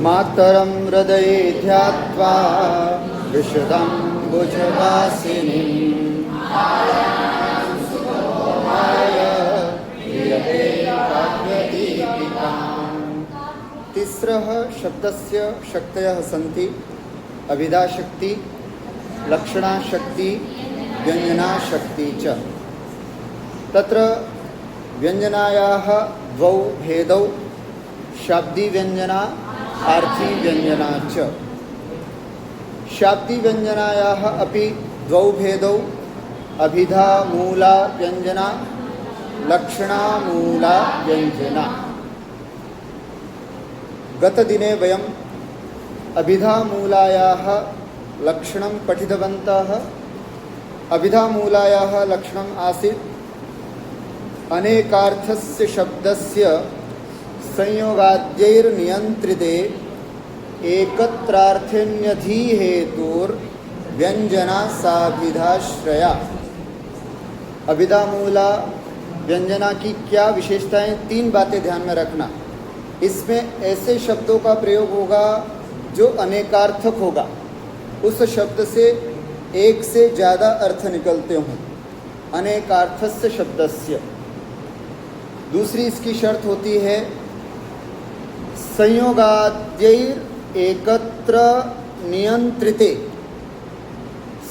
मातरं हृदये ध्यात्वा विशदं भुजवासिनीं तीसरः शब्दस्य शक्तयः सन्ति अभिधाशक्ति, लक्षणाशक्ति, व्यञ्जनाशक्ति च। तत्र व्यञ्जनायाः द्वौ भेदौ शाब्दिव्यञ्जना आर्थी व्यञ्जना च। शाब्दिव्यञ्जनायाः अपि द्वौ भेदौ अभिधा मूला व्यञ्जना, लक्षणा मूला व्यञ्जना। गतदिने वयम् अभिधामूलायाः लक्षणं पठितवन्तः। अभिधामूलायाः लक्षणम् आसीत् अनेकार्थस्य शब्दस्य संयोगाद्यैर्नियन्त्रिते एकत्रार्थेन्यधिहेतुर्व्यञ्जना साभिधाश्रया। अभिधामूला व्यञ्जना की क्या विशेषताएं, 3 बातें ध्यान में रखना। इसमें ऐसे शब्दों का प्रयोग होगा जो अनेकार्थक होगा, उस शब्द से एक से ज़्यादा अर्थ निकलते हों, अनेकार्थस्य शब्दस्य। दूसरी इसकी शर्त होती है संयोगाद्यैर एकत्र नियंत्रिते,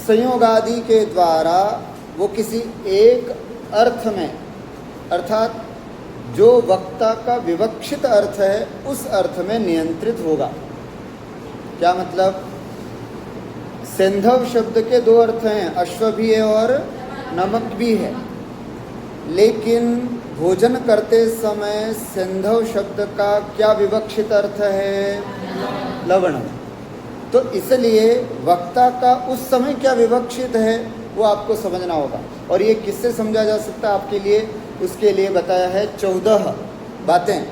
संयोगादि के द्वारा वो किसी एक अर्थ में, अर्थात जो वक्ता का विवक्षित अर्थ है उस अर्थ में नियंत्रित होगा। क्या मतलब? सेंधव शब्द के 2 अर्थ हैं, अश्व भी है और नमक भी है, लेकिन भोजन करते समय सेंधव शब्द का क्या विवक्षित अर्थ है? लवण। तो इसलिए वक्ता का उस समय क्या विवक्षित है वो आपको समझना होगा। और ये किससे समझा जा सकता है आपके लिए? उसके लिए बताया है 14 बातें,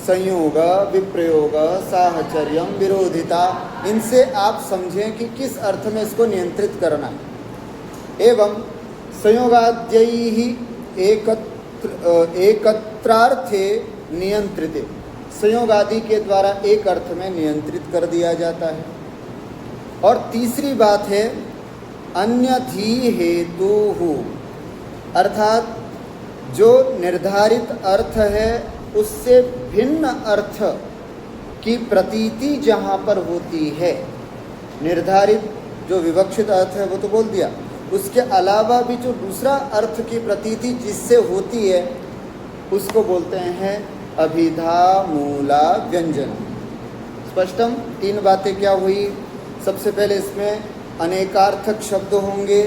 संयोग, विप्रयोग, साहचर्यम, विरोधिता। इनसे आप समझें कि किस अर्थ में इसको नियंत्रित करना है। एवं संयोगाद्यैः एकत्रार्थे नियंत्रिते, संयोग आदि के द्वारा एक अर्थ में नियंत्रित कर दिया जाता है। और तीसरी बात है अन्यधि हेतु, अर्थात जो निर्धारित अर्थ है उससे भिन्न अर्थ की प्रतीति जहाँ पर होती है, निर्धारित जो विवक्षित अर्थ है वो तो बोल दिया, उसके अलावा भी जो दूसरा अर्थ की प्रतीति जिससे होती है उसको बोलते हैं अभिधा मूला व्यंजन। स्पष्टम? 3 बातें क्या हुई? सबसे पहले इसमें अनेकार्थक शब्द होंगे।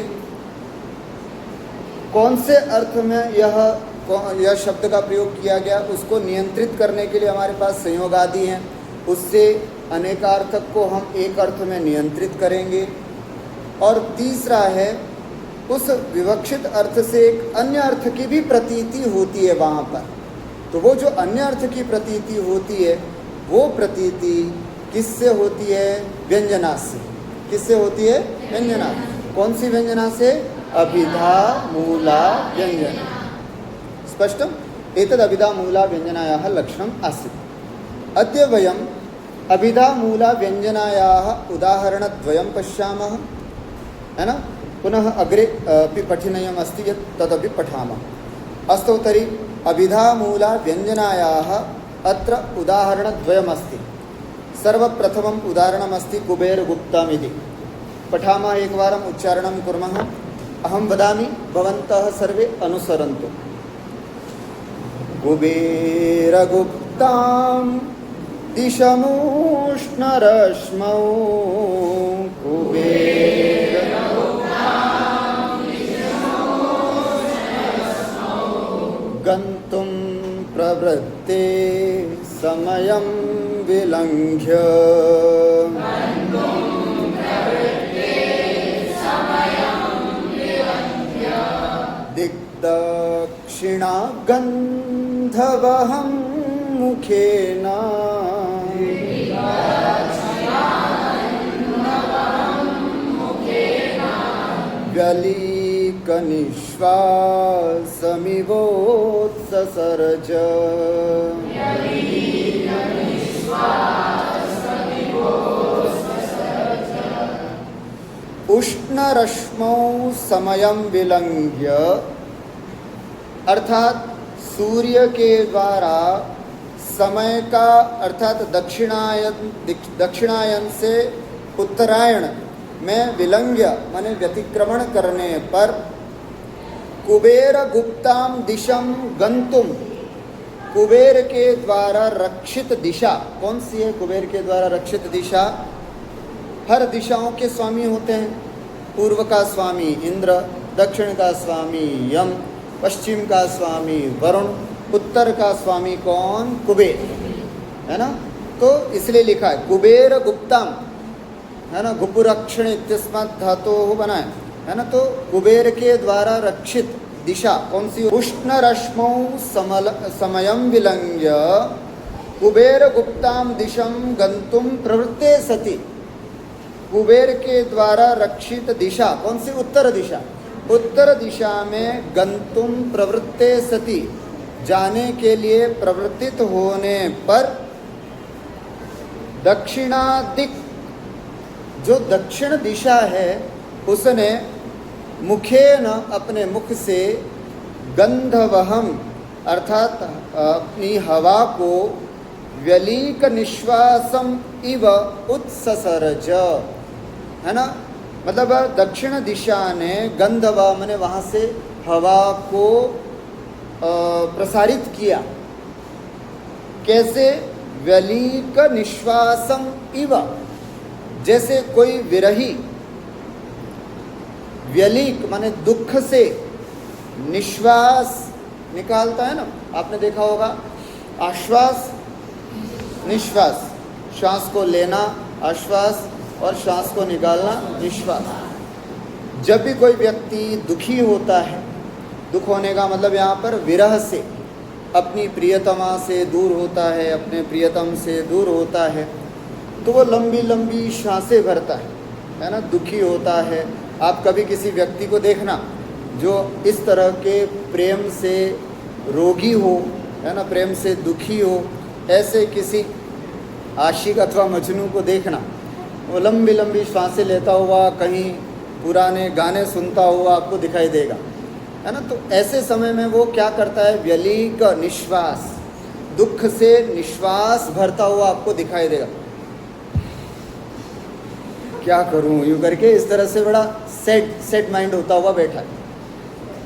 कौन से अर्थ में यह शब्द का प्रयोग किया गया उसको नियंत्रित करने के लिए हमारे पास संयोग आदि हैं, उससे अनेकार्थक को हम एक अर्थ में नियंत्रित करेंगे। और तीसरा है उस विवक्षित अर्थ से एक अन्य अर्थ की भी प्रतीति होती है वहाँ पर, तो वो जो अन्य अर्थ की प्रतीति होती है वो प्रतीति किससे होती है? व्यंजना से। किससे होती है? व्यंजना। कौन सी व्यंजना से? अभिधा मूला व्यंजना। स्पष्टम? एतद् अभिधा मूला व्यंजनायाः लक्षणम् आसीत्। अद्य वयम् अभिधा मूला व्यंजनायाः उदाहरणद्वयं पश्यामः, है ना? पुनः अग्रे अपि पठनीयम् अस्ति यत् तदपि पठामः। अस्तु तर्हि अभिधा मूला व्यंजनायाः अत्र उदाहरणद्वयम् अस्ति। सर्वप्रथमम् उदाहरणम् अस्ति कुबेरगुप्तम् इति। पठामः, एकवारम् उच्चारणं कुर्मः। अहं वदामि, भवन्तः सर्वे अनुसरन्तु। कुबेरगुप्तां दिशमूष्णरश्मौ, गन्तुं प्रवृत्ते समयं विलङ्घ्य, दिग्दक्षिणा गन्धवहं मुखेन, व्यलीकनिश्वासमिवोत्ससर्ज, उष्णरश्मौ समयं विलंघ्य, अर्थात सूर्य के द्वारा समय का अर्थात दक्षिणायन से उत्तरायण में विलंघ्य माने व्यतिक्रमण करने पर कुबेर गुप्ताम दिशम गंतुम, कुबेर के द्वारा रक्षित दिशा कौन सी है? कुबेर के द्वारा रक्षित दिशा, हर दिशाओं के स्वामी होते हैं। पूर्व का स्वामी इंद्र, दक्षिण का स्वामी यम, पश्चिम का स्वामी वरुण, उत्तर का स्वामी कौन? कुबेर, है ना। तो इसलिए लिखा है कुबेर गुप्तम, है ना, गुपुरक्षण इत्यस्मात् धातोः बना है ना। तो कुबेर के द्वारा रक्षित दिशा कौन सी? उष्ण रश्मौ समयं विलंघ्य कुबेर गुप्ताम दिशम गंतुम प्रवृत्ते सति, कुबेर के द्वारा रक्षित दिशा कौन सी? उत्तर दिशा। उत्तर दिशा में गंतुम प्रवृत्ते सति, जाने के लिए प्रवृत्तित होने पर दक्षिणादिक, जो दक्षिण दिशा है उसने मुखेन अपने मुख से गंधवहम अर्थात अपनी हवा को व्यलीक निश्वासम इव उत्ससर्ज, है ना। मतलब दक्षिण दिशा ने गंधवा माने वहाँ से हवा को प्रसारित किया। कैसे? व्यलीक निश्वासम इव, जैसे कोई विरही व्यलीक माने दुख से निश्वास निकालता है ना, आपने देखा होगा। आश्वास निश्वास, श्वास को लेना आश्वास और श्वास को निकालना निश्वास। जब भी कोई व्यक्ति दुखी होता है, दुख होने का मतलब यहाँ पर विरह से, अपनी प्रियतमा से दूर होता है, अपने प्रियतम से दूर होता है, तो वो लंबी लंबी श्वासें भरता है ना, दुखी होता है। आप कभी किसी व्यक्ति को देखना जो इस तरह के प्रेम से रोगी हो, है ना, प्रेम से दुखी हो, ऐसे किसी आशिक अथवा मजनू को देखना, वो लंबी लंबी श्वासें लेता हुआ कहीं पुराने गाने सुनता हुआ आपको दिखाई देगा, है ना। तो ऐसे समय में वो क्या करता है? व्यलीक निश्वास, दुख से निश्वास भरता हुआ आपको दिखाई देगा। क्या करूं यूँ करके इस तरह से बड़ा सेट माइंड होता हुआ बैठा है।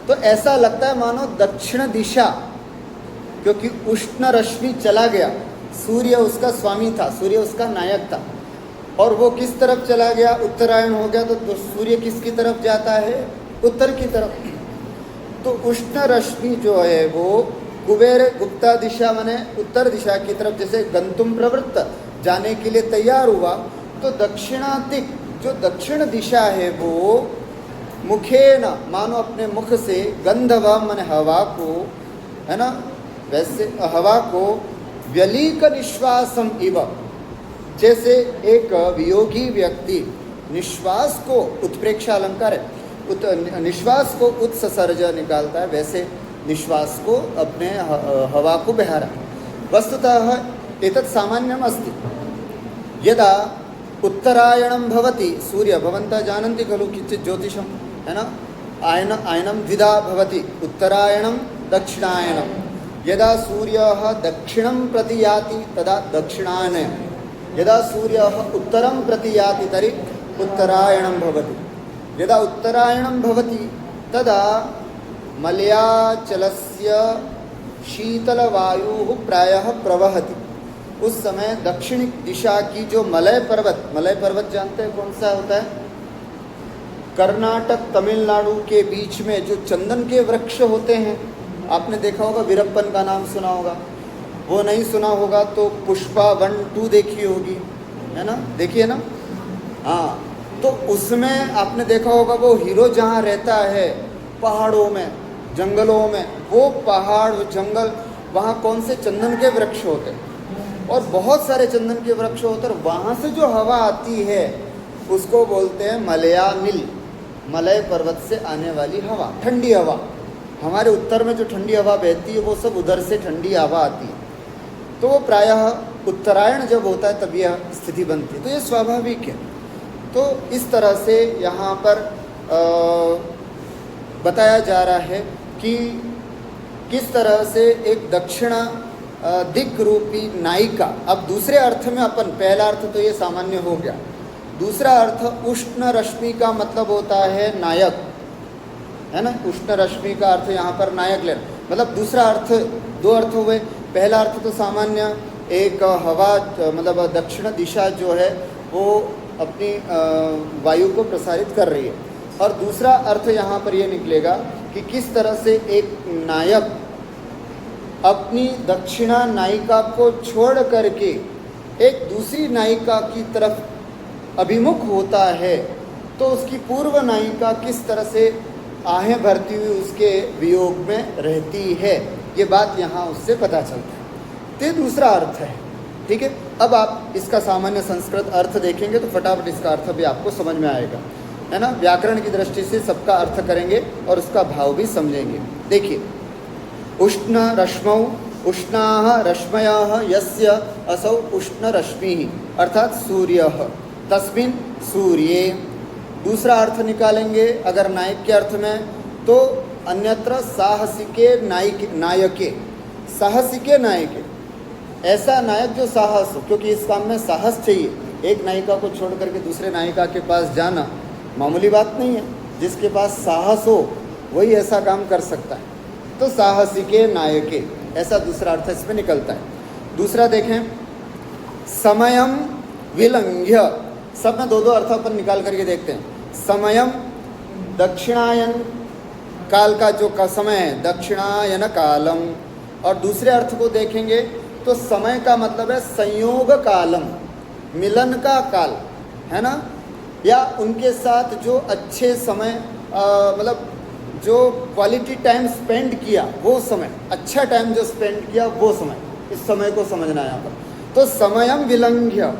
तो ऐसा लगता है मानो दक्षिण दिशा, क्योंकि उष्ण रश्मि चला गया, सूर्य उसका स्वामी था, सूर्य उसका नायक था, और वो किस तरफ चला गया? उत्तरायण हो गया। तो सूर्य किसकी तरफ जाता है? उत्तर की तरफ। तो उष्ण रश्मि जो है वो कुबेर गुप्ता दिशा माने उत्तर दिशा की तरफ जैसे गंतुम प्रवृत्त, जाने के लिए तैयार हुआ। तो दक्षिणातिक, जो दक्षिण दिशा है वो मुखेन मानो अपने मुख से गंधवा माने हवा को, है ना, वैसे हवा को व्यलीक निश्वासम इव, जैसे एक वियोगी व्यक्ति निश्वास को, उत्प्रेक्षा अलंकार है, निश्वास को उत्सर्ज निकालता है, वैसे निश्वास को अपने हवा को बहारा। वस्तुतः एतत् सामान्यम अस्ति। यदा उत्तरायणं भवति, सूर्य भवन्तः जानन्ति खलु किञ्चित् ज्योतिषं, है ना, आयनं द्विधा भवति, उत्तरायणं दक्षिणायनं। यदा सूर्यः दक्षिणं प्रति याति तदा दक्षिणायनं, यदा सूर्यः उत्तरं प्रति याति तर्हि उत्तरायणं भवति। यदा उत्तरायणं भवति तदा मलयाचलस्य शीतलवायुः प्रायः प्रवहति। उस समय दक्षिण दिशा की जो मलय पर्वत जानते हैं कौन सा होता है? कर्नाटक तमिलनाडु के बीच में जो चंदन के वृक्ष होते हैं, आपने देखा होगा, वीरप्पन का नाम सुना होगा, वो नहीं सुना होगा तो पुष्पा 1, 2 देखी होगी, है ना, देखिए ना। हाँ, तो उसमें आपने देखा होगा वो हीरो जहाँ रहता है पहाड़ों में, जंगलों में, वो पहाड़ जंगल, वहाँ कौन से चंदन के वृक्ष होते हैं, और बहुत सारे चंदन के वृक्ष होते हैं। वहाँ से जो हवा आती है उसको बोलते हैं मलयानिल, मलय पर्वत से आने वाली हवा, ठंडी हवा। हमारे उत्तर में जो ठंडी हवा बहती है वो सब उधर से ठंडी हवा आती है। तो वो प्रायः उत्तरायण जब होता है तब यह स्थिति बनती है। तो ये स्वाभाविक है। तो इस तरह से यहाँ पर बताया जा रहा है कि किस तरह से एक दक्षिण दिक् रूपी नायिका। अब दूसरे अर्थ में अपन, पहला अर्थ तो ये सामान्य हो गया, दूसरा अर्थ उष्ण रश्मि का मतलब होता है नायक, है ना। उष्ण रश्मि का अर्थ यहाँ पर नायक ले, मतलब दूसरा अर्थ, दो अर्थ हुए। पहला अर्थ तो सामान्य, एक हवा, मतलब दक्षिण दिशा जो है वो अपनी वायु को प्रसारित कर रही है, और दूसरा अर्थ यहाँ पर ये निकलेगा कि किस तरह से एक नायक अपनी दक्षिणा नायिका को छोड़ करके एक दूसरी नायिका की तरफ अभिमुख होता है, तो उसकी पूर्व नायिका किस तरह से आहें भरती हुई उसके वियोग में रहती है, ये बात यहाँ उससे पता चलता है। तो दूसरा अर्थ है, ठीक है। अब आप इसका सामान्य संस्कृत अर्थ देखेंगे तो फटाफट इसका अर्थ भी आपको समझ में आएगा, है ना। व्याकरण की दृष्टि से सबका अर्थ करेंगे और उसका भाव भी समझेंगे। देखिए, उष्ण रश्मौ उष्णाः रश्मयः यस्य असौ उष्ण रश्मिः अर्थात सूर्यः तस्मिन् सूर्ये। दूसरा अर्थ निकालेंगे अगर नायक के अर्थ में, तो अन्यत्र साहसिके नायके, साहसिके नायके, ऐसा नायक जो साहस हो, क्योंकि इस काम में साहस चाहिए। एक नायिका को छोड़ करके दूसरे नायिका के पास जाना मामूली बात नहीं है, जिसके पास साहस हो वही ऐसा काम कर सकता है। तो साहसिके नायके, ऐसा दूसरा अर्थ इसमें निकलता है। दूसरा देखें, समयम विलंघ्य, सब में दो दो अर्थ अपन निकाल करके देखते हैं। समयम दक्षिणायन काल का जो का समय है, दक्षिणायन कालम, और दूसरे अर्थ को देखेंगे तो समय का मतलब है संयोग कालम, मिलन का काल, है ना, या उनके साथ जो अच्छे समय, मतलब जो क्वालिटी टाइम स्पेंड किया वो समय, अच्छा टाइम जो स्पेंड किया वो समय, इस समय को समझना है यहाँ पर। तो समयम विलंघ्य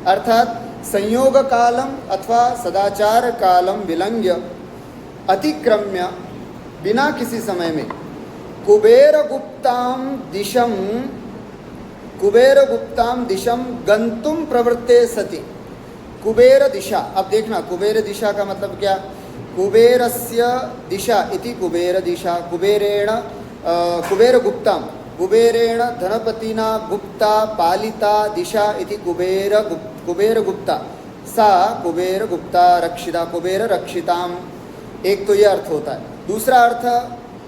अर्थात संयोग कालम अथवा सदाचार कालम विलंघ्य अतिक्रम्य, बिना किसी समय में, कुबेर गुप्ताम दिशम गंतुम प्रवृत्ते सति। कुबेर दिशा, अब देखना कुबेर दिशा का मतलब क्या, कुबेरस्य दिशा इति कुबेर दिशा, कुबेरेण कुबेर गुप्ताम, कुबेरेण धनपतिना गुप्ता पालिता दिशा इति कुबेर गुप्ता, सा कुबेर गुप्ता रक्षिता, कुबेर रक्षिताम। एक तो ये अर्थ होता है। दूसरा अर्थ,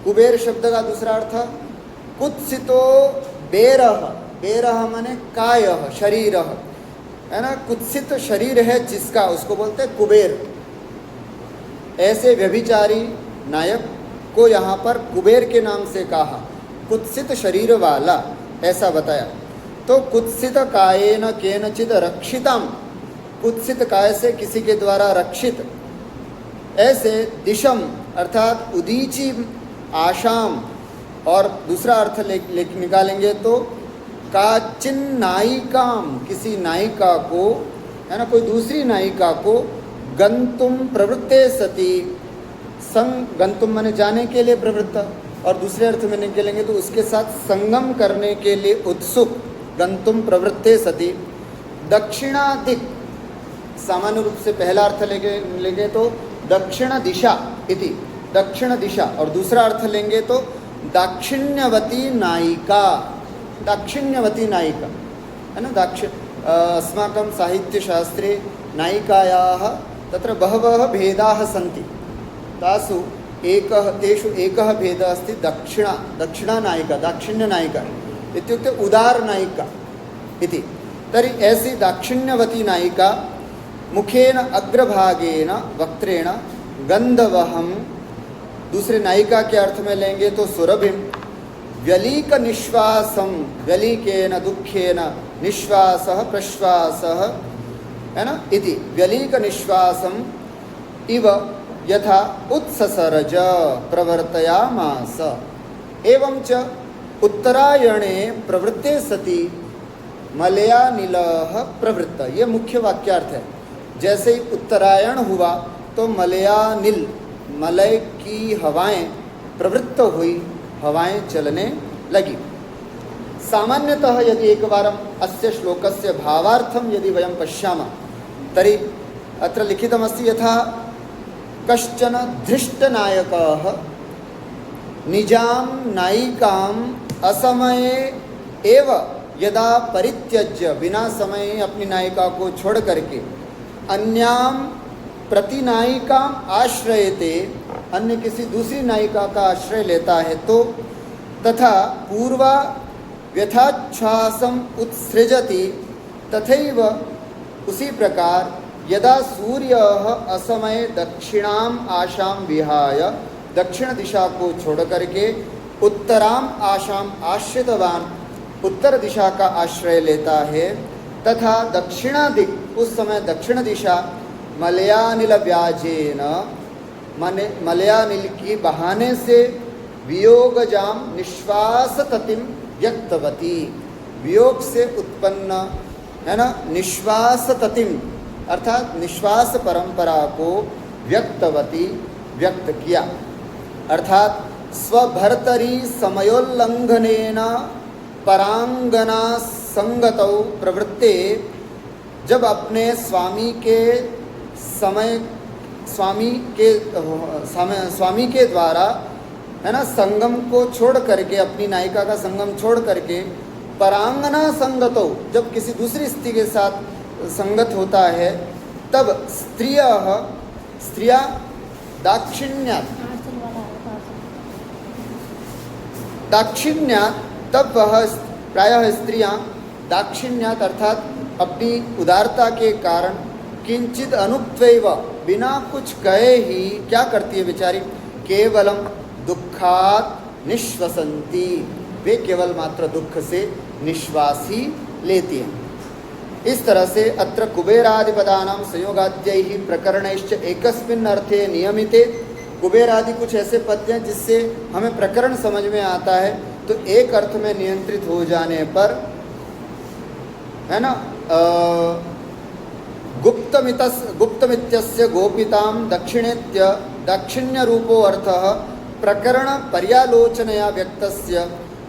कुबेर शब्द का दूसरा अर्थ कुत्सितो बेरह, बेरह माने कायः, शरीर, है ना, कुत्सित शरीर है जिसका, उसको बोलते हैं कुबेर। ऐसे व्यभिचारी नायक को यहाँ पर कुबेर के नाम से कहा, कुत्सित शरीर वाला, ऐसा बताया। तो कुत्सित कायेन केनचित रक्षितम, कुत्सित काय से किसी के द्वारा रक्षित। ऐसे दिशम अर्थात उदीची आशाम, और दूसरा अर्थ निकालेंगे तो काचिन नायिकाम, किसी नायिका को, है ना, कोई दूसरी नायिका को गंतुम प्रवृत्ते सति, गंतुम माने जाने के लिए प्रवृत्त, और दूसरे अर्थ में निकलेंगे तो उसके साथ संगम करने के लिए उत्सुक, गंतुम प्रवृत्ते सति। दक्षिणादिक, सामान्य रूप से पहला अर्थ लेंगे तो दक्षिण दिशा इति, दक्षिण दिशा, और दूसरा अर्थ लेंगे तो दाक्षिण्यवती नायिका, दाक्षिण्यवती नायिका, है ना। अस्माकं साहित्यशास्त्रे नायिकायाः तत्र बहवः भेदाः सन्ति, तेषु एकः भेदः अस्ति दक्षिणा नायिका, दाक्षिण्य नायिका इत्युक्ते उदार नायिका इति। तर्हि ऐसी दाक्षिण्यवती नायिका मुखेन अग्रभागेन वक्त्रेण गंधवहम, दूसरे नायिका के अर्थ में लेंगे तो सुरभिम, व्यलीक निश्वासम, व्यलीकेन दुखेन निश्वासः प्रश्वासः, है ना, इति व्यलीक निश्वासम इव यथा उत्ससरज प्रवर्तयामास। एवं च उत्तरायणे प्रवृत्ते सति मलयानिलः प्रवृत्त, ये मुख्य वाक्यार्थ है। जैसे ही उत्तरायण हुआ तो मलयानिल, मलय की हवाएं प्रवृत्त हुई, हवाएं चलने लगी। सामान्यतः यदि एक बारम अस्य श्लोकस्य भावार्थम यदि वयं पश्यामः तर्हि अत्र लिखितमस्ति यथा कश्चन धृष्टनायकः निजां नायिकाम् असमये एव यदा परित्यज्य, बिना समय अपनी नायिका को छोड़ करके अन्यां प्रतिनायिकाम् आश्रयते, अन्य किसी दूसरी नायिका का आश्रय लेता है तो तथा पूर्वा व्यथाच्छ्वासम उत्सृजति, तथैव उसी प्रकार यदा सूर्यः असमये दक्षिणाम आशाम विहाय, दक्षिण दिशा को छोड़ करके उत्तराम आशाम आश्रितवान, उत्तर दिशा का आश्रय लेता है, तथा दक्षिणा दिक, उस समय दक्षिण दिशा मलयानिल व्याजेन, माने मलयानिल की बहाने से वियोगजाम निश्वास ततिम व्यक्तवती, वियोग से उत्पन्न है ना निश्वास ततिम अर्थात निश्वास परंपरा को व्यक्तवती, व्यक्त किया, अर्थात स्वभर्तरी समयोल्लंघनेन परांगना संगतौ प्रवृत्ते, जब अपने स्वामी के द्वारा है ना संगम को छोड़ करके, अपनी नायिका का संगम छोड़ करके परांगना संगतौ, जब किसी दूसरी स्त्री के साथ संगत होता है, तब स्त्रियां दाक्षिण्यात, तब वह प्रायः स्त्रियां दाक्षिण्यात अर्थात अपनी उदारता के कारण किंचित अनुक्त्वैव, बिना कुछ कहे ही क्या करती है बेचारी, केवलम दुखात निश्वसंती, वे केवल मात्र दुख से निश्वास ही लेती हैं। इस तरह से अत्र कुबेरादिपदानां संयोगाद्यैः प्रकरणैश्च एकस्मिन् अर्थे नियमिते, कुबेरादि कुछ ऐसे पद हैं जिससे हमें प्रकरण समझ में आता है, तो एक अर्थ में नियंत्रित हो जाने पर है ना गुप्तमित्यस्य गोपितां दाक्षिण्य रूपो अर्थः प्रकरण पर्यालोचनया व्यक्तस्य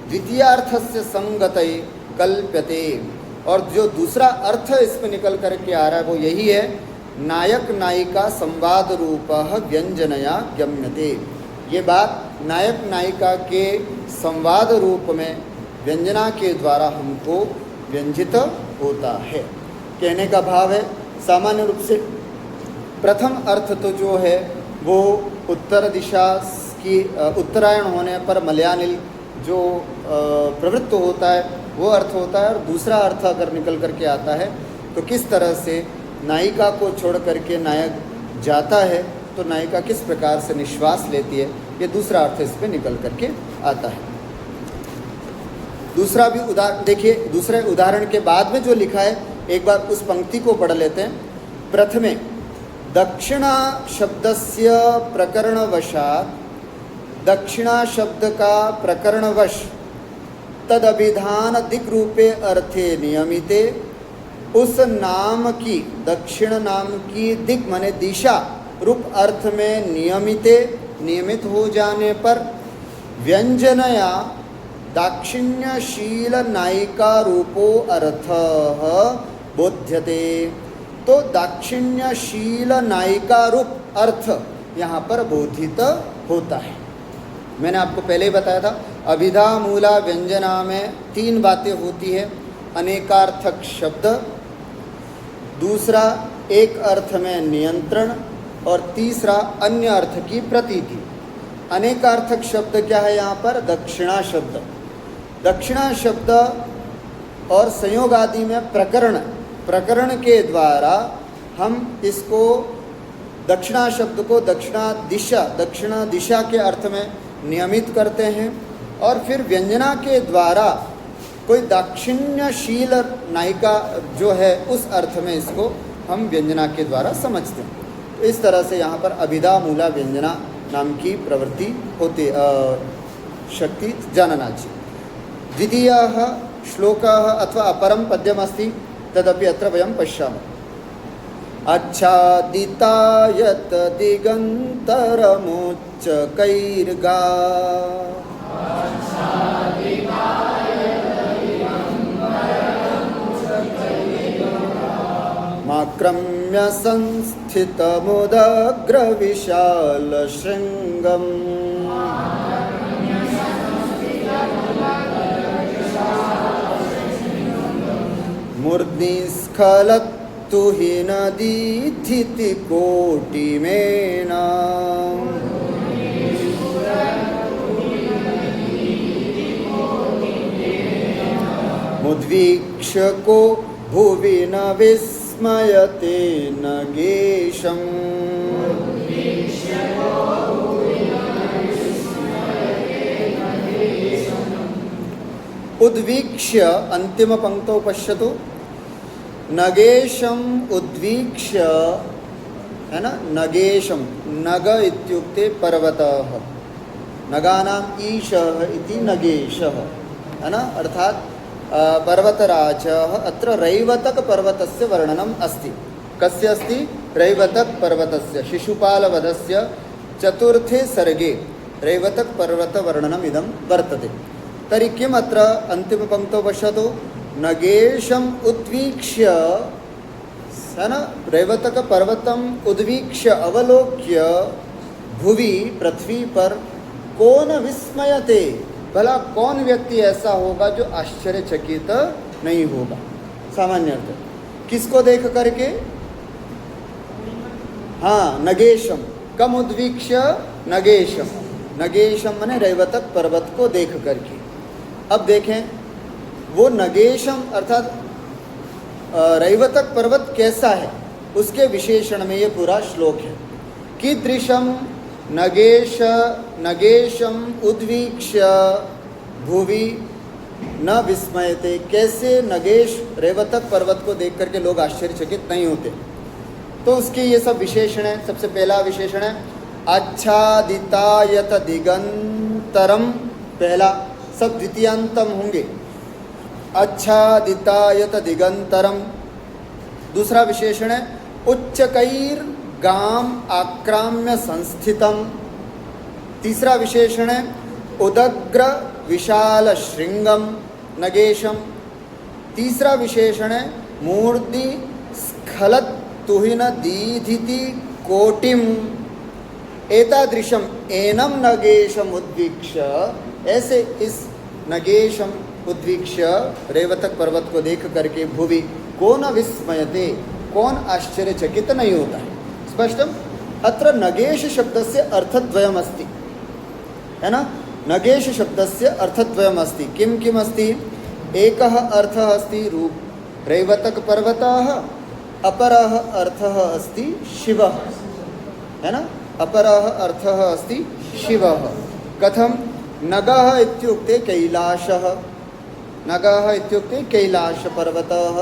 द्वितीयार्थस्य संगतये कल्प्यते, और जो दूसरा अर्थ इसमें निकल करके आ रहा है वो यही है, नायक नायिका संवाद रूपः व्यंजनया गम्यते, ये बात नायक नायिका के संवाद रूप में व्यंजना के द्वारा हमको व्यंजित होता है। कहने का भाव है सामान्य रूप से प्रथम अर्थ तो जो है वो उत्तर दिशा की उत्तरायण होने पर मलयानिल जो प्रवृत्त होता है वो अर्थ होता है, और दूसरा अर्थ अगर निकल करके आता है तो किस तरह से नायिका को छोड़ करके नायक जाता है तो नायिका किस प्रकार से निश्वास लेती है, ये दूसरा अर्थ इस पर निकल करके आता है। दूसरा भी उदाहरण देखिए, दूसरे उदाहरण के बाद में जो लिखा है एक बार उस पंक्ति को पढ़ लेते हैं। प्रथमे दक्षिणा शब्दस्य प्रकरणवशात्, दक्षिणा शब्द का प्रकरणवश तद अभिधान दिक् रूपे अर्थे नियमिते, उस नाम की दक्षिण नाम की दिक् माने दिशा रूप अर्थ में नियमित हो जाने पर व्यंजनया दाक्षिण्यशील नायिका रूपो अर्थः बोध्यते, तो दाक्षिण्यशील नायिका रूप अर्थ यहाँ पर बोधित होता है। मैंने आपको पहले ही बताया था अभिधा मूला व्यंजना में तीन बातें होती है, अनेकार्थक शब्द, दूसरा एक अर्थ में नियंत्रण, और तीसरा अन्य अर्थ की प्रतीति। अनेकार्थक शब्द क्या है यहाँ पर, दक्षिणा शब्द। दक्षिणा शब्द और संयोग आदि में प्रकरण के द्वारा हम इसको दक्षिणा शब्द को दक्षिणा दिशा के अर्थ में नियमित करते हैं, और फिर व्यंजना के द्वारा कोई दाक्षिण्यशील नायिका जो है उस अर्थ में इसको हम व्यंजना के द्वारा समझते हैं। तो इस तरह से यहाँ पर अभिधा मूला व्यंजना नाम की प्रवृत्ति होती शक्ति जानना चाहिए। द्वितीयः श्लोकः अथवा अपरं पद्यमस्ति, तदपि अत्र वयं पश्यामः। आच्छादितायत दिगन्तरमुच्चकैर्गा, आक्रम्य संस्थितमुदग्रविशालशृङ्गम् मूर्ध्निस्खलत्तु हि नदीथिति कोटिमेना मुद्वीक्ष्य को भुवि न विस्मयते नगेशम् उद्वीक्ष्य अंतिम पंक्तौ पश्यतु नगेशम उद्वीक्ष्य है ना नगेशम नग इत्युक्ते पर्वतः नगानाम ईशः इति नगेशः है ना अर्थात पर्वतराजः अत्र रैवतक पर्वतस्य वर्णनम् अस्ति कस्य अस्ति रैवतक पर्वतस्य शिशुपालवधस्य चतुर्थे सर्गे रैवतक पर्वत वर्णनम् इदं वर्तते तर्हि किम् अत्र अन्तिमपङ्क्तौ पश्यतु नगेशम् उद्वीक्ष्य है न रैवतक पर्वतम् उद्वीक्ष्य अवलोक्य भुवि पृथ्वी पर कौन विस्मयते भला कौन व्यक्ति ऐसा होगा जो आश्चर्यचकित नहीं होगा सामान्य अर्थ किसको देख करके हाँ नगेशम कम उद्वीक्ष्य नगेशम नगेशम माने रैवतक पर्वत को देख करके अब देखें वो नगेशम अर्थात रैवतक पर्वत कैसा है उसके विशेषण में ये पूरा श्लोक है कीदृशम नगेशम उद्वीक्ष्य भुवि न विस्मयते कैसे नगेश रैवतक पर्वत को देख करके लोग आश्चर्यचकित नहीं होते तो उसके ये सब विशेषण है सबसे पहला विशेषण है आच्छादितायत दिगंतरम पहला सब द्वितीयांतम होंगे आच्छादितायत दिगंतरम दूसरा विशेषण है उच्चकैर गाम आक्राम्य संस्थितम तीसरा विशेषण है उदग्र विशाल श्रृंगम नगेशम तीसरा विशेषण है मूर्ति स्खलत तुहिन दीधिति कोटिम एतादृशम एनम नगेशम उद्वीक्ष्य ऐसे इस नगेशम उद्वीक्ष्य रैवतक पर्वत को देख करके भुवि कौन विस्मयते कौन आश्चर्यचकित नहीं होता है स्पष्टम अत्र नगेश शब्दस्य अर्थद्वयम् अस्ति है ना नगेश शब्दस्य अर्थद्वयम् अस्ति किं किम् अस्ति एकः अर्थः अस्ति रूप रैवतक पर्वतः अपरः अर्थः अस्ति शिवः है ना अपरः अर्थः अस्ति शिवः कथं नगः इत्युक्ते कैलाशः नगः इत्युक्ते कैलाशपर्वतः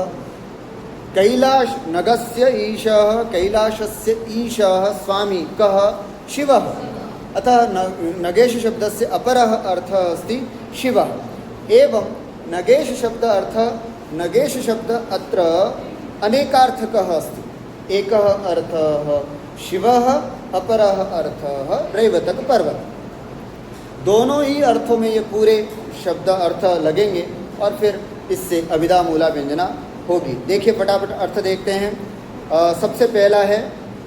कैलाश नगस्य ईशः कैलाशस्य ईशः स्वामी कः शिवः अतः नगेश शब्दस्य अपरः अर्थः अस्ति शिवः एवं नगेश शब्द अर्थ नगेश शब्द अत्र अनेकार्थकः अस्ति एकः अर्थः शिवः अपरः अर्थः रैवतक पर्वत दोनों ही अर्थों में ये पूरे शब्द अर्थ लगेंगे और फिर इससे अभिधा मूला व्यंजना होगी देखिए फटाफट अर्थ देखते हैं सबसे पहला है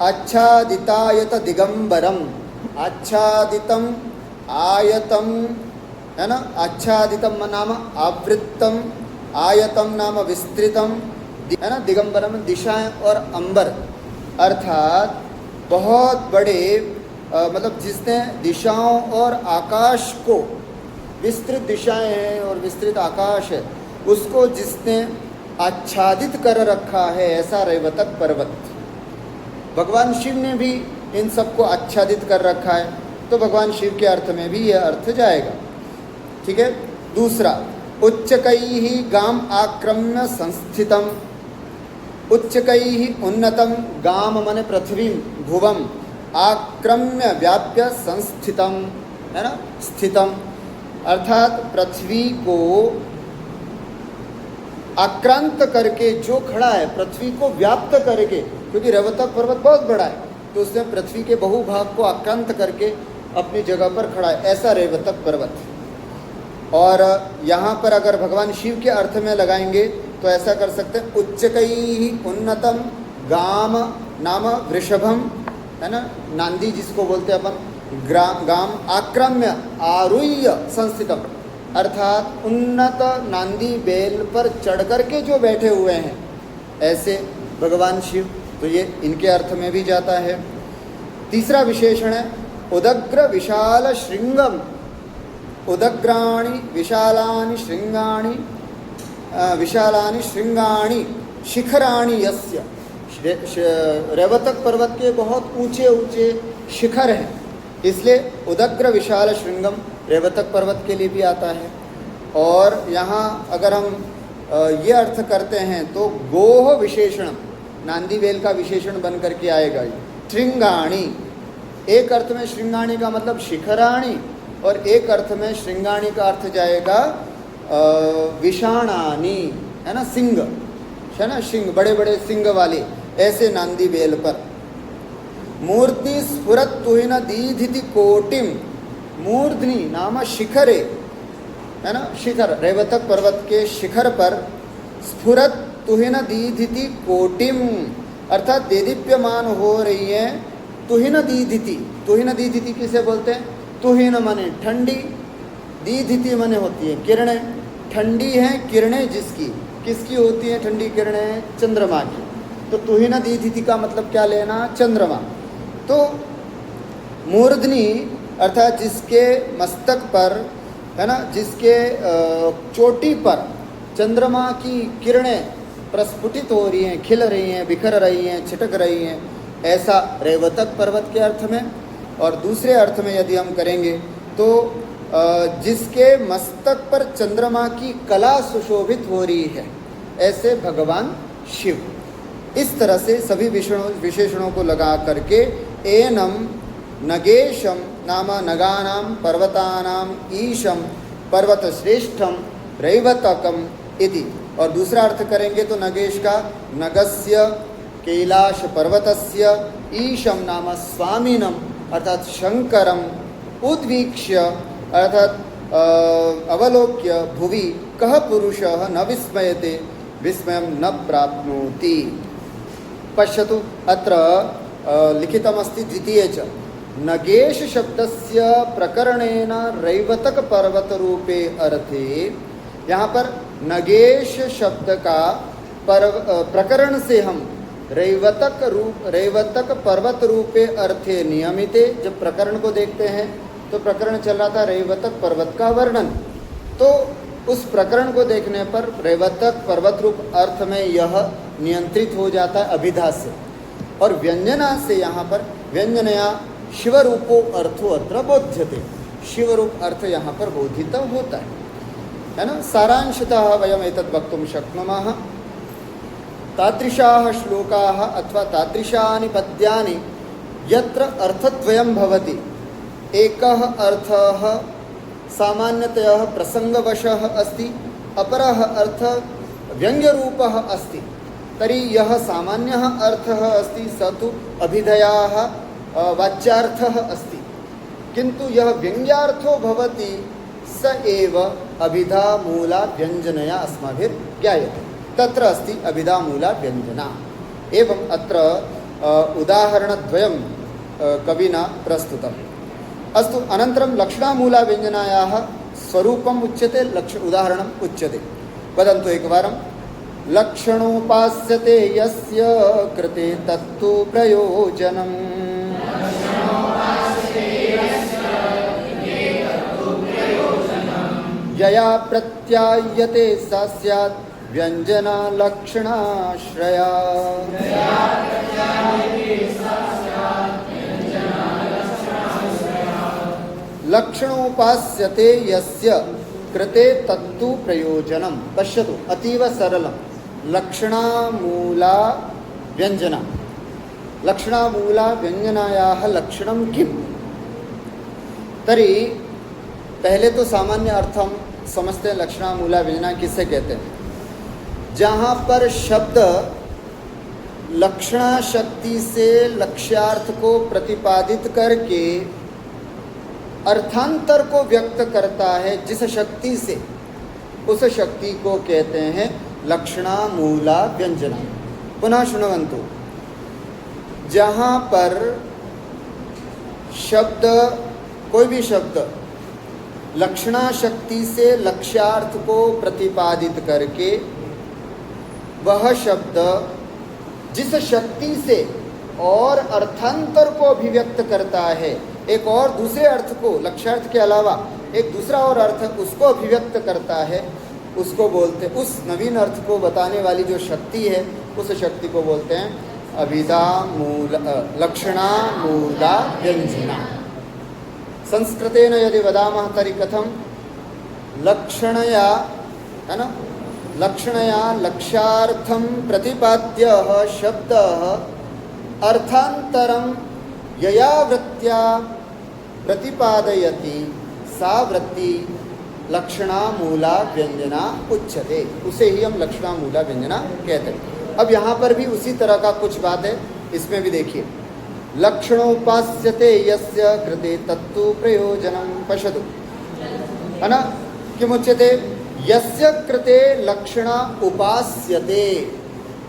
आच्छादितायत दिगंबरम आच्छादितम आयतम है ना आच्छादितम नाम आवृत्तम आयतम नाम विस्तृतम है ना दिगंबरम दिशाएं और अंबर अर्थात बहुत बड़े मतलब जिसने दिशाओं और आकाश को विस्तृत दिशाएं हैं और विस्तृत आकाश है उसको जिसने आच्छादित कर रखा है ऐसा रैवतक पर्वत भगवान शिव ने भी इन सबको आच्छादित कर रखा है तो भगवान शिव के अर्थ में भी यह अर्थ जाएगा ठीक है दूसरा उच्चकैः गाम आक्रम्य संस्थितम उच्चकैः उन्नतम गाम माने पृथ्वी भुवम आक्रम्य व्याप्य संस्थितम है ना स्थितम अर्थात पृथ्वी को आक्रांत करके जो खड़ा है पृथ्वी को व्याप्त करके क्योंकि रैवतक पर्वत बहुत बड़ा है तो उसने पृथ्वी के बहुभाग को आक्रांत करके अपनी जगह पर खड़ा है ऐसा रैवतक पर्वत और यहाँ पर अगर भगवान शिव के अर्थ में लगाएंगे तो ऐसा कर सकते हैं उच्चकैः उन्नतम गाम नाम वृषभम, है ना, नांदी जिसको बोलते हैं अपन, गाम आक्रम्य आरुह्य संस्थितम, अर्थात उन्नत नांदी बेल पर चढ़ करके जो बैठे हुए हैं ऐसे भगवान शिव, तो ये इनके अर्थ में भी जाता है। तीसरा विशेषण है उदग्र विशाल श्रृंगम, उदग्राणि विशालानि श्रृंगाणि, विशालानि श्रृंगाणि शिखराणि यस्य, रेवतक पर्वत के बहुत ऊंचे ऊंचे शिखर हैं, इसलिए उदग्र विशाल श्रृंगम रेवतक पर्वत के लिए भी आता है। और यहाँ अगर हम ये अर्थ करते हैं तो गोह विशेषण, नांदी बेल का विशेषण बन करके आएगा ये। श्रृंगाणी, एक अर्थ में श्रृंगाणी का मतलब शिखराणी, और एक अर्थ में श्रृंगाणी का अर्थ जाएगा विषाणानी, है ना, सिंह, है ना, सिंह, बड़े बड़े सिंह वाले ऐसे नांदी बेल पर। मूर्ति स्फुरत तुहिन दीधिति कोटिम, मूर्धनि नाम शिखरे, है ना, शिखर, रेवतक पर्वत के शिखर पर स्फुरत तुहिन दीधिति कोटिम, अर्थात देदीप्यमान हो रही है। तुहिन दीधिति, तुहिन दीधिति किसे बोलते हैं? तुहिन माने ठंडी, दीधिति माने होती है किरणें, ठंडी हैं किरणें जिसकी, किसकी होती हैं ठंडी किरणें? चंद्रमा की। तो तुहिन दीधिति का मतलब क्या लेना? चंद्रमा। तो मूर्धनि अर्थात जिसके मस्तक पर, है ना, जिसके चोटी पर चंद्रमा की किरणें प्रस्फुटित हो रही हैं, खिल रही हैं, बिखर रही हैं, छिटक रही हैं, ऐसा रेवतक पर्वत के अर्थ में। और दूसरे अर्थ में यदि हम करेंगे तो जिसके मस्तक पर चंद्रमा की कला सुशोभित हो रही है, ऐसे भगवान शिव। इस तरह से सभी विशेषणों को लगा करके एनम नगेशम नाम नगानाम पर्वतानाम ईशम पर्वतश्रेष्ठम रैवतकम इति। और दूसरा अर्थ करेंगे तो नगेश का नगस्य कैलाश पर्वतस्य ईशम नाम स्वामिनम अर्थात शंकरम उद्वीक्ष्य अर्थात अवलोक्य भुवि कह पुरुषः न विस्मयते विस्मयं न प्राप्नोति। पश्यतु अत्र लिखितमस्ति द्वितीये च नगेश शब्दस्य प्रकरणेन रैवतक पर्वत रूपे अर्थे। यहाँ पर नगेश शब्द का प्रकरण से हम रैवतक पर्वत रूपे अर्थे नियमिते, जब प्रकरण को देखते हैं तो प्रकरण चल रहा था रैवतक पर्वत का वर्णन, तो उस प्रकरण को देखने पर रैवतक पर्वत रूप अर्थ में यह नियंत्रित हो जाता है अभिधा से। और व्यंजना से यहाँ पर व्यंजनया शिवरूपो अर्थो अत्र बोध्यते, शिवरूप अर्थ यहाँ पर बोधित होता है ना। सारांशतः वयम एतद् वक्तुं शक्नुमः। तादृशाः श्लोकाः अथवा तादृशानि पद्यानि यत्र अर्थद्वयं भवति, एकः अर्थः सामान्यतया प्रसंगवशः अस्ति, अपरः अर्थः व्यङ्ग्यरूपः अस्ति, तर्हि यः सामान्यः अर्थः अस्ति स तु अभिधयाः वाच्यार्थः अस्ति, किन्तु यः व्यङ्ग्यार्थो भवति स एव अभिधा मूला व्यञ्जनया अस्माभिर्ज्ञायते, तत्र अस्ति अभिधा मूला व्यञ्जना। एवं अत्र उदाहरणद्वयं कविना प्रस्तुतम्। अस्तु, अनन्तरं लक्षणामूला व्यञ्जनायाः स्वरूपम् उच्यते, उदाहरणम् उच्यते। वदन्तु एकवारं। लक्षणोपास्यते यस्य कृते तत्तु प्रयोजनम्, यया प्रत्यायते सा स्यात् व्यञ्जना लक्षणाश्रया। लक्षणोपास्यते यस्य कृते तत्तु प्रयोजनम्। पश्यतु, अतीव सरलं। लक्षणामूला व्यञ्जना, लक्षणामूला व्यञ्जनायाः लक्षणं किम्? तर्हि पहले तो सामान्य अर्थ हम समझते हैं लक्षणामूला व्यञ्जना किससे कहते हैं? जहाँ पर शब्द लक्षणा शक्ति से लक्ष्यार्थ को प्रतिपादित करके अर्थांतर को व्यक्त करता है जिस शक्ति से, उस शक्ति को कहते हैं लक्षणामूला व्यञ्जना। पुनः शृण्वन्तु। जहाँ पर शब्द, कोई भी शब्द लक्षणा शक्ति से लक्ष्यार्थ को प्रतिपादित करके वह शब्द जिस शक्ति से और अर्थांतर को अभिव्यक्त करता है, एक और दूसरे अर्थ को, लक्ष्यार्थ के अलावा एक दूसरा और अर्थ उसको अभिव्यक्त करता है, उसको बोलते, उस नवीन अर्थ को बताने वाली जो शक्ति है उस शक्ति को बोलते हैं अभिधा मूल लक्षणा मूला व्यंजना। संस्कृतेन यदि वदामः तर्हि कथं लक्षणया, है ना, लक्षणया लक्ष्यार्थं प्रतिपाद्यः शब्दः अर्थान्तरं यया वृत्त्या प्रतिपादयति सा वृत्ति लक्षणा मूला व्यंजना उच्यते। उसे ही हम लक्षणा मूला व्यंजना कहते हैं। अब यहाँ पर भी उसी तरह का कुछ बात है, इसमें भी देखिए, लक्षणोपास्यते यस्य कृते तत्तु प्रयोजनं पश्यतु, है ना, किमुच्यते, यस्य कृते लक्षणा उपास्यते,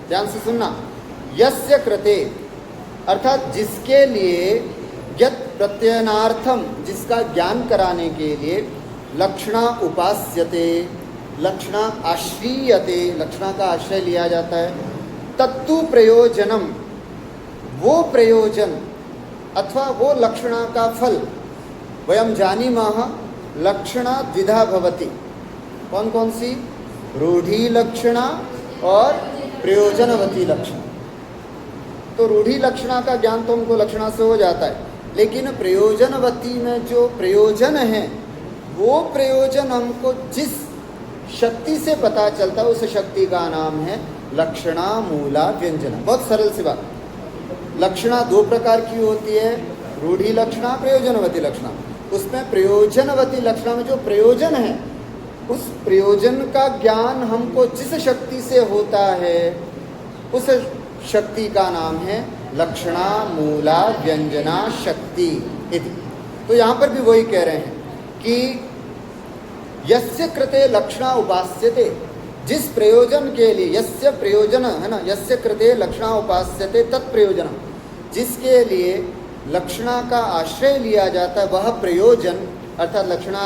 ध्यान से सुनना, यस्य कृते अर्थात जिसके लिए, यत् प्रत्ययनार्थम जिसका ज्ञान कराने के लिए, लक्षणा उपास्यते लक्षणा आश्रीयते, लक्षणा का आश्रय लिया जाता है, तत्तु प्रयोजनम वो प्रयोजन अथवा वो लक्षणा का फल, वयम जानीमः लक्षणा द्विधा भवति, कौन कौन सी, रूढ़ी लक्षणा और प्रयोजनवती लक्षणा। तो रूढ़ी लक्षणा का ज्ञान तो हमको लक्षणा से हो जाता है, लेकिन प्रयोजनवती में जो प्रयोजन है वो प्रयोजन हमको जिस शक्ति से पता चलता है उस शक्ति का नाम है लक्षणा मूला व्यंजना। बहुत सरल सी बात। लक्षणा दो प्रकार की होती है, रूढ़ी लक्षणा, प्रयोजनवती लक्षणा। उसमें प्रयोजनवती लक्षणा में जो प्रयोजन है उस प्रयोजन का ज्ञान हमको जिस शक्ति से होता है उस शक्ति का नाम है लक्षणा मूला व्यंजना शक्ति इति। तो यहाँ पर भी वही कह रहे हैं कि यस्य कृते लक्षणा उपास्यते, जिस प्रयोजन के लिए, यस्य प्रयोजन है ना, यस्य कृते लक्षणा उपास्यते तत्प्रयोजन, जिसके लिए लक्षणा का आश्रय लिया जाता है वह प्रयोजन, अर्थात लक्षणा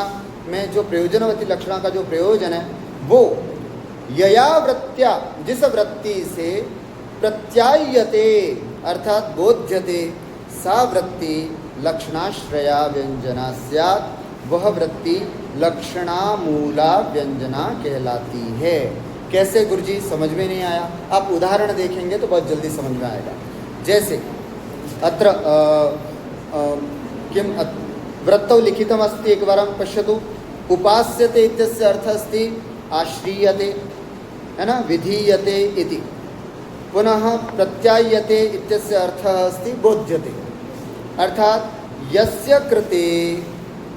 में जो प्रयोजनवती लक्षणा का जो प्रयोजन है वो यया वृत्त्या जिस वृत्ति से प्रत्यायते अर्थात बोध्यते सा वृत्ति लक्षणाश्रया व्यंजना स्यात्, वह वृत्ति लक्षणा मूला व्यंजना कहलाती है। कैसे गुरुजी, समझ में नहीं आया? आप उदाहरण देखेंगे तो बहुत जल्दी समझ में आएगा। जैसे अत्र किम वृत्तौ लिखितम् अस्ति, एक बार पश्यतु। उपास्यते इत्यस्य अर्थः अस्ति आश्रीयते, है ना, विधीयते इति। पुनः प्रत्यायते इत्यस्य अर्थः अस्ति बोध्यते, अर्थात यस्य कृते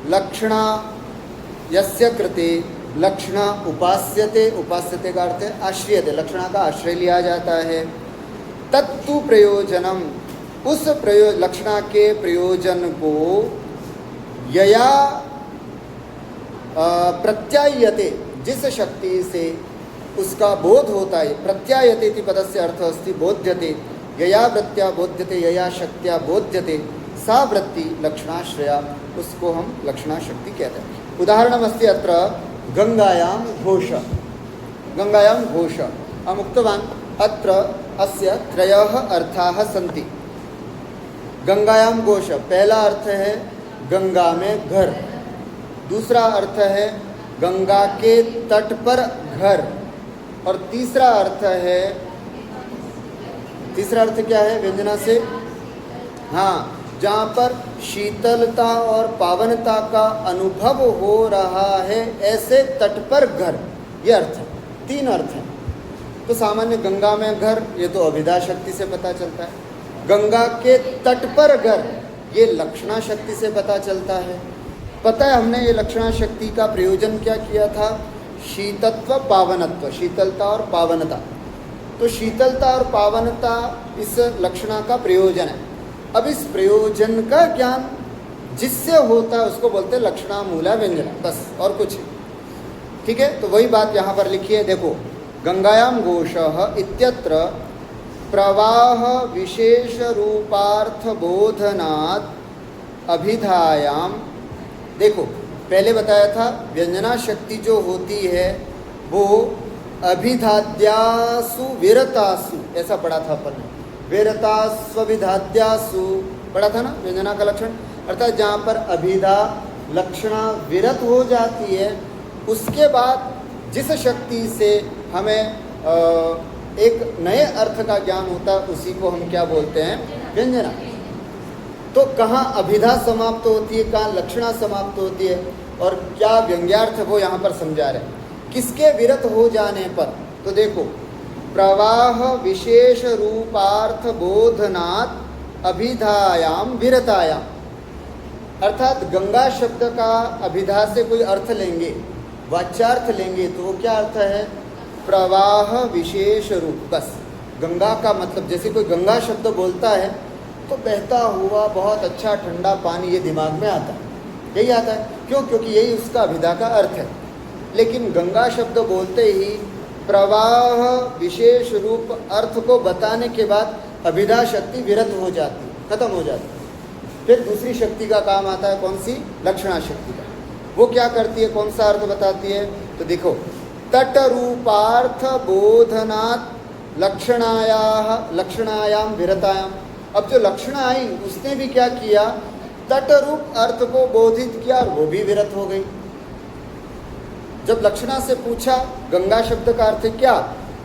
लक्षणा, यस्य कृते लक्षणा उपास्यते, उपास्यते का अर्थ है आश्रयते, लक्षणा का आश्रय लिया जाता है। तत्तु प्रयोजनम, उस लक्षणा के प्रयोजन को यया प्रत्यायते, जिस शक्ति से उसका बोध होता है, प्रत्यायते इति पदस्य अर्थः अस्ति बोध्यते, यया वृत्त्या बोध्यते, यया शक्त्या बोध्यते सा वृत्ति लक्षणाश्रया, उसको हम लक्षणा शक्ति कहते हैं। उदाहरणमस्ति अत्र गंगायां घोष, गंगायां घोष अहम् उक्तवान् अत्र अस्य त्रयः अर्थाः सन्ति। गंगायां घोष, पहला अर्थ है गंगा में घर, दूसरा अर्थ है गंगा के तट पर घर, और तीसरा अर्थ है, तीसरा अर्थ क्या है व्यंजना से, हाँ, जहाँ पर शीतलता और पावनता का अनुभव हो रहा है ऐसे तट पर घर, ये अर्थ है, तीन अर्थ हैं। तो सामान्य गंगा में घर, ये तो अभिधा शक्ति से पता चलता है। गंगा के तट पर घर, ये लक्षणा शक्ति से पता चलता है। पता है हमने ये लक्षणा शक्ति का प्रयोजन क्या किया था, शीतत्व पावनत्व, शीतलता और पावनता। तो शीतलता और पावनता इस लक्षणा का प्रयोजन है। अब इस प्रयोजन का ज्ञान जिससे होता है उसको बोलते हैं लक्षणा मूला व्यंजना, बस और कुछ। ठीक है, तो वही बात यहाँ पर लिखी है, देखो, गंगायाम घोषः इत्यत्र प्रवाह विशेष रूपार्थ बोधनात् अभिधायाम। देखो पहले बताया था व्यंजना शक्ति जो होती है वो अभिधाद्यासु विरतासु, ऐसा पढ़ा था अपन ने, विरतास्वभिधाद्यासु पढ़ा था ना व्यंजना का लक्षण। अर्थात जहाँ पर अभिधा लक्षणा विरत हो जाती है उसके बाद जिस शक्ति से हमें एक नए अर्थ का ज्ञान होता है उसी को हम क्या बोलते हैं, व्यंजना। तो कहाँ अभिधा समाप्त होती है, कहाँ लक्षणा समाप्त होती है और क्या व्यंग्यार्थ वो यहाँ पर समझा रहे हैं, किसके विरत हो जाने पर। तो देखो प्रवाह विशेष रूपार्थ बोधनात् अभिधायाम विरतायाम, अर्थात गंगा शब्द का अभिधा से कोई अर्थ लेंगे, वाच्यार्थ लेंगे तो वो क्या अर्थ है, प्रवाह विशेष रूप। बस गंगा का मतलब जैसे कोई गंगा शब्द बोलता है तो बहता हुआ बहुत अच्छा ठंडा पानी, ये दिमाग में आता है, यही आता है। क्यों? क्योंकि यही उसका अभिधा का अर्थ है। लेकिन गंगा शब्द बोलते ही प्रवाह विशेष रूप अर्थ को बताने के बाद अभिधा शक्ति विरत हो जाती, खत्म हो जाती। फिर दूसरी शक्ति का काम आता है, कौन सी, लक्षणा शक्ति का। वो क्या करती है, कौन सा अर्थ बताती है, तो देखो तट रूपार्थ बोधनात् लक्षणायाम विरतायाम। अब जो लक्षण आई उसने भी क्या किया, तट रूप अर्थ को बोधित किया और वो भी विरत हो गई। जब लक्षणा से पूछा गंगा शब्द का अर्थ क्या,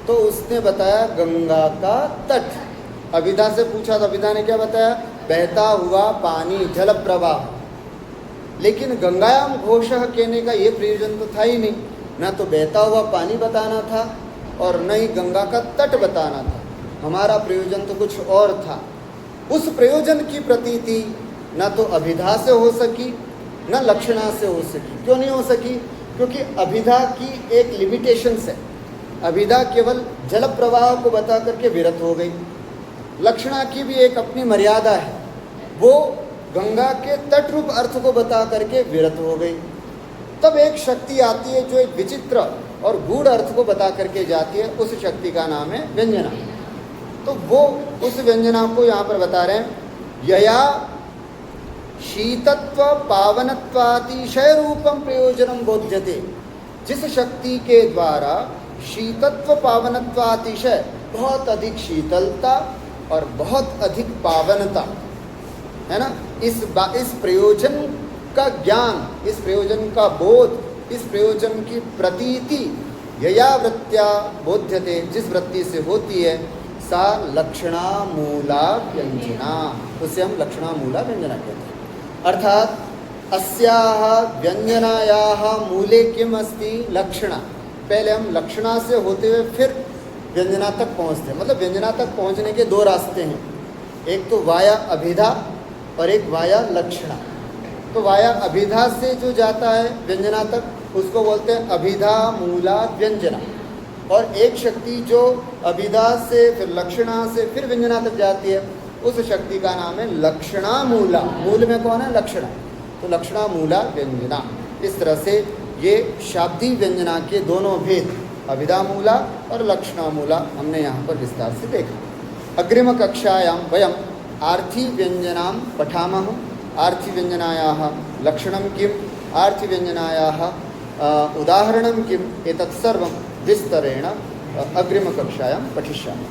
तो उसने बताया गंगा का तट। अभिधा से पूछा तो अभिधा ने क्या बताया, बहता हुआ पानी, जल प्रवाह। लेकिन गंगायाम घोषः कहने का ये प्रयोजन तो था ही नहीं, ना तो बहता हुआ पानी बताना था और न ही गंगा का तट बताना था। हमारा प्रयोजन तो कुछ और था। उस प्रयोजन की प्रतीति न तो अभिधा से हो सकी न लक्षणा से हो सकी। क्यों नहीं हो सकी, क्योंकि अभिधा की एक लिमिटेशंस है। अभिधा केवल जल प्रवाह को बता करके विरत हो गई। लक्षणा की भी एक अपनी मर्यादा है, वो गंगा के तट रूप अर्थ को बता करके विरत हो गई। तब एक शक्ति आती है जो एक विचित्र और गूढ़ अर्थ को बता करके जाती है, उस शक्ति का नाम है व्यंजना। तो वो उस व्यंजना को यहाँ पर बता रहे हैं, यया शीतत्व पावनत्वातिशय रूपम प्रयोजनम बोध्यते। जिस शक्ति के द्वारा शीतत्व पावनत्वातिशय, बहुत अधिक शीतलता और बहुत अधिक पावनता है ना, इस प्रयोजन का ज्ञान, इस प्रयोजन का बोध, इस प्रयोजन की प्रतीति यया वृत्त्या बोध्यते, जिस वृत्ति से होती है, सा लक्षणा मूला व्यंजना, उसे हम लक्षणा मूला व्यंजना कहते हैं। अर्थात अस्याः व्यंजनायाः मूले किम अस्ति, लक्षणा। पहले हम लक्षणा से होते हुए फिर व्यंजना तक पहुँचते हैं। मतलब व्यंजना तक पहुँचने के दो रास्ते हैं, एक तो वाया अभिधा और एक वाया लक्षणा। तो वाया अभिधा से जो जाता है व्यंजना तक उसको बोलते हैं अभिधा मूला व्यंजना। और एक शक्ति जो अभिधा से फिर लक्षणा से फिर व्यंजना तक जाती है, उस शक्ति का नाम है लक्षणा मूला। मूल में कौन है, लक्षणा। तो लक्षणा मूला व्यंजना। इस तरह से ये शाब्दी व्यंजना के दोनों भेद, अभिधा मूला और लक्षणा मूला, हमने यहाँ पर विस्तार से देखा। अग्रिम कक्षायां वयम आर्थी व्यंजनां पठामः। आर्थी व्यंजनायाः लक्षणं किम्, आर्थी व्यंजनायाः उदाहरणं किम्, एतत् सर्वं विस्तरेण अग्रिमकक्षायां पठिष्यामः।